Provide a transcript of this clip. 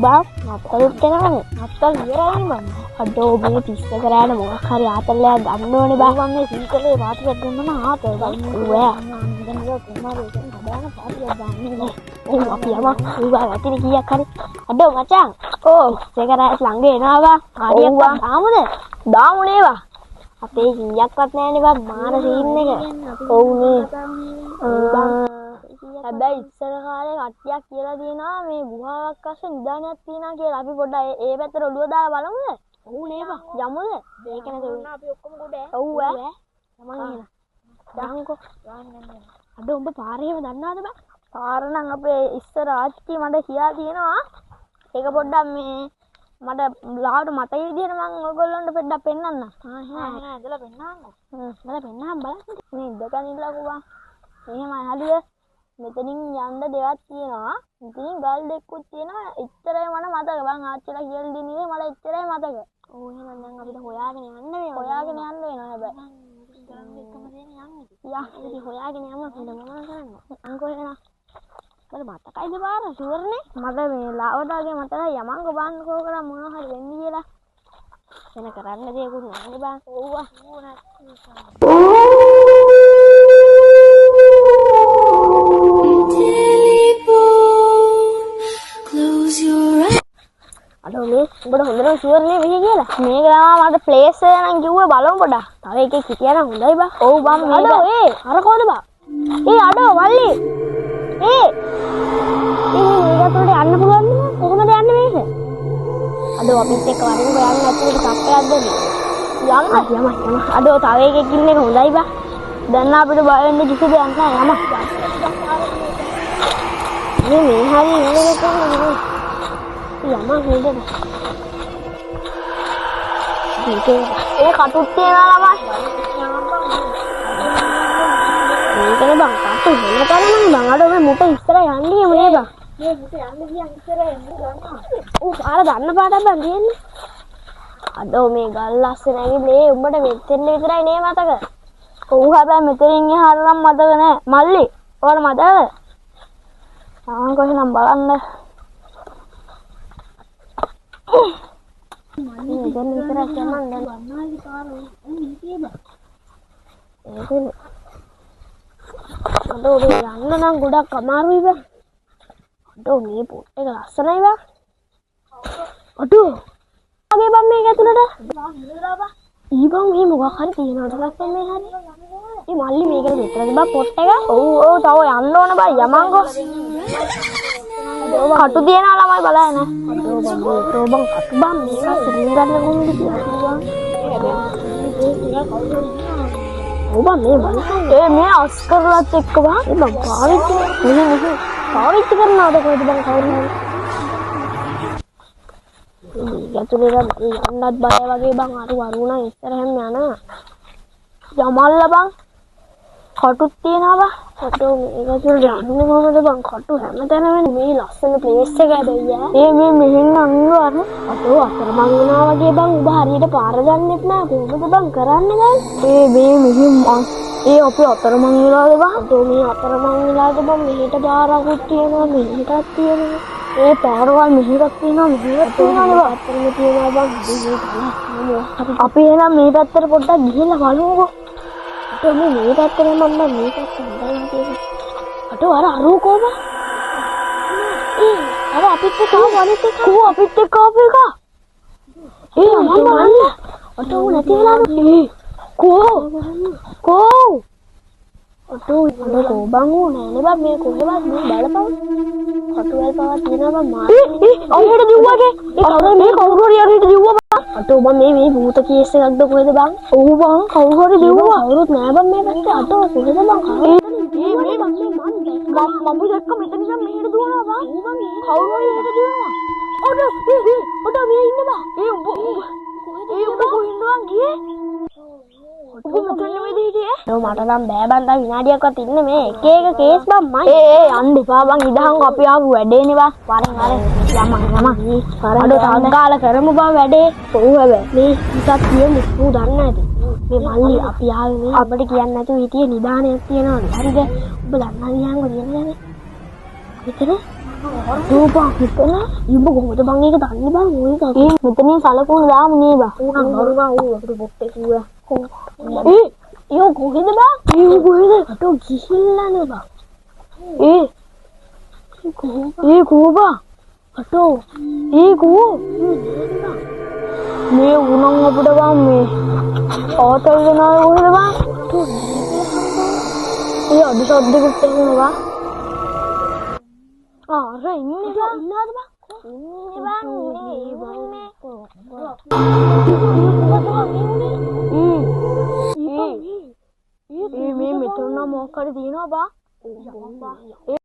බා නත්තලුත් කරන්නේ නත්තල් ඉවරයි බං අඩෝ මේ 30 කරාට මොකක් හරි ආතල්ලයක් ගන්න ඕනේ බා මම මේ සීකලේ පාටියක් ගන්න ආතල් බං ඌවා දැන් ඒක කුමාරෝ දැන් හදාන පාටියක් ගන්න ඕ අපි යමු ඌවා වැටින කීයක් හරි අඩෝ මචං ඕ 30 කරාට ළඟ එනවා බා හරියක් දාමුද දාමුනේ බා අපේ කීයක්වත් නැහැනේ බා මාර සීන් එක ඔව්නේ හැබැයි ඉස්සර කාලේ කට්ටියක් කියලා දිනවා මේ ගුහාවක් අස්සේ නිදානයක් තියෙනවා කියලා අපි පොඩ්ඩක් ඒ පැත්තට ඔළුව දාලා බලමුද? ඔව් නේ බා. යමුද? ඒක නේද අපි ඔක්කොම ගොඩ ඔව් ඈ. තමන් එන. දාන්නකෝ. අද උඹ පාරේම දන්නවද බා? පාර නම් අපේ ඉස්සර ආච්චි මට කියලා තියෙනවා. ඒක පොඩ්ඩක් මේ මට ලාවට මතක විදිහට මම ඔයගොල්ලන්ට පොඩ්ඩක් පෙන්නන්න. නෑ ඇදලා පෙන්නන්නකෝ. මම පෙන්නන්න බලන්න. මේ දෙකන් ඉන්නකෝ බා. එහෙමයි හරිද? මෙතනින් යන්න දෙයක් තියෙනවා. ඉතින් ගල් දෙකකුත් තියෙනවා. එච්චරයි මට මතක. මං ආච්චිලා කියලා දෙන්නේ මට එච්චරයි මතක. ඕ එහෙනම් දැන් අපිට හොයාගෙන යන්න වෙනවා. හොයාගෙන යන්න වෙනවා හැබැයි. එකම දෙන්නේ යන්නේ. ඉතින් හොයාගෙන යන්න මොනවද කරන්නේ? අංකෝ එනවා. මට මතකයිද බාර ෂුවර්නේ? මට මේ ලාවදාගේ මතකයි යමංග බාන්නකෝ කරා මොනවා හරි වෙන්නේ කියලා. එන කරන්න දෙයක්වත් නැහැ බා. ඕවා. අඩෝ මේ උඹට හොඳට ෂුවර් නේ මෙහි කියලා. මේක තමයි මට ප්ලේස් එක නම් කිව්වේ බලමු පොඩ්ඩක්. තව එකෙක් හිටියා නම් හොඳයි බා. ඔව් බම් මේක. අඩෝ අර කොහොමද බා? අඩෝ වල්ලි. මේක තුලට යන්න පුළුවන්ද? කොහොමද යන්නේ මේක? අඩෝ අපිත් එක්ක වරින් ගොයන්න ඇතුලට කප්පයක් දෙන්න. යන්න. අඩෝ තව එකෙක් ඉන්න එක හොඳයි බා. දැන් අපිට බය වෙන්න කිසි දෙයක් නැහැ. යම. මේ හරි ඉන්නේ කොහොමද? යම නේද? ඒ කටුත් තියනවා ළමයි. මේකනේ බං කටු වෙන තරමයි බං. අර මේ මුට ඉස්සර යන්නේ මේ බං. මේ මුට යන්න ගියන් ඉස්සර එන්නේ ගන්නවා. ඌ පාර දන්න පාටක් බං තියෙන්නේ. අඩෝ මේ ගල් අස්සේ නැගින්නේ උඹට මෙතෙන් විතරයි නේ මතක. ඔව් හැබැයි මෙතනින් එහාට නම් මතක නෑ. මල්ලි ඔයාලා මතකද? කොහෙනම් බලන්න. දැන් විතරක් යන්න දැන් වන්නාලි කාරෝ හිටියේ බා. ඒකනේ. අඩෝ යන්න නම් ගොඩක් අමාරුයි බා. අඩෝ මේ පොට් එක ලස්සනයි බා. අඩෝ. ආගේ බම් මේක ඇතුළට. ඊබම් මේ මොකක් හරි තියනවද ලස්සන මේ හරි. මේ මල්ලි මේකට විතරද බා පොට් එක? ඔව් තව යන්න ඕන බා යමංගෝ. කටු තියනවා ළමයි බලන්න. අඩෝ බං කටු බං මේක සිලින් ගන්න කොහොමද කියලා. ඔව් බං මේ බලන්න. මේ අස්කරලත් එක්ක බං බං පාවිච්චි කරනවද කොහෙද බං කවුරු හරි. යතුරුද යන්නත් බය වගේ බං අරුණා ඉස්සරහෙන් යනවා. යමල්ල බං කටුත් තියනවා බං. අඩෝ මේක තුල යන්නේ කොහමද බං? කටු හැමතැනම මේ ලස්සන ප්ලේස් එක හැබැයි මේ මෙහෙන් අංගවර. අඩෝ අතරමං වෙනවා වගේ බං. උඹ හරියට පාර දන්නෙත් නෑ. කොහොමද බං කරන්නේ දැන්? මේ මෙහෙන් අපි අතරමං වෙලාද බං? අඩෝ මේ අතරමං වෙලාද බං? මෙහෙට පාරකුත් තියෙනවා මෙහෙටත් තියෙනවා. ඒ පාරවල් මෙහෙටත් තියෙනවා මෙහෙටත් තියෙනවා. අතරම තියෙනවා බං. අපි එහෙනම් මේ පැත්තට පොඩ්ඩක් ගිහිල්ලා බලමුකෝ. අතෝ මේ පැත්තට මම මේ පැත්තට හොඳයි කියන්නේ. අතෝ අර අරූකෝ බා. අර අපිත් එක්ක අනිත් එක්ක අපිත් එක්ක ආපු එක. මම බලන්න. අතෝ නැති වෙලාද? කෝ අතෝ බං නෑනේ බං මේ කොහෙවත් මේ බලපන්. කටුවල් පාවා තියෙනවා බං මාත්. ඔහෙට දිව්වාගේ. මේ කවුරු හරි අරහෙට දිව්වා බං. අතෝ බං මේ භූත කේස් එකක්ද කොහෙද බං? ඔව් බං කවුරු හරි දිව්වා. කවුරුත් නෑ බං මේ පැත්තේ. අතෝ කොහෙද බං? මේ බං මම දැක්ක මෙතන ඉඳන් මෙහෙට දුවනවා බං. කවුරු හරි මෙහෙට දුවනවා. ඔඩ මේ ඉන්න බං. උඹ කොහෙන්ද බං ගියේ? ඔබ මෙතන නෙමෙයිද හිටියේ? මට නම් බෑ බං දැන් විනාඩියක්වත් ඉන්න මේ එක එක කේස් බං මයි. යන්න එපා බං ඉදහන් අපි ආපු වැඩේනේ බං. වරෙන් යම. අඩෝ සංගාල කරමු බං වැඩේ. ඔව් හැබැයි මේ ඉතත් කියන්නේ ඌ දන්නේ නැති. මේ මල්ලි අපි ආවේ මේ අපිට කියන්නේ නැතුව හිටියේ නිදානයක් තියනවනේ. හරිද? ඔබ දන්නා වියංග කියන්නේ. මෙතන Bang, මෙතන ඉඹ කොහොමද බං ඒක දන්නේ බං ඕක. මෙතනින් සලකුණු දාමු නේ බං. ඌනම් බරු බං ඌ අපිට පොට්ටේ කිව්වා. ඒ කොහෙද බං? ඒ කොහෙද? අතෝ ගිහිල්ලා නේ බං. ඒ කෝ බං? අතෝ ඒ කෝ? මේ උණන් අපිට බං මේ හෝටල් දෙනවා කොහෙද බං? ඒ අඩු ශබ්දෙකුත් එනවා බං. අර ඉන්නේ බං. ඉන්නවද බං? මේ මෙතන මොකක්ද දිනනවා බං?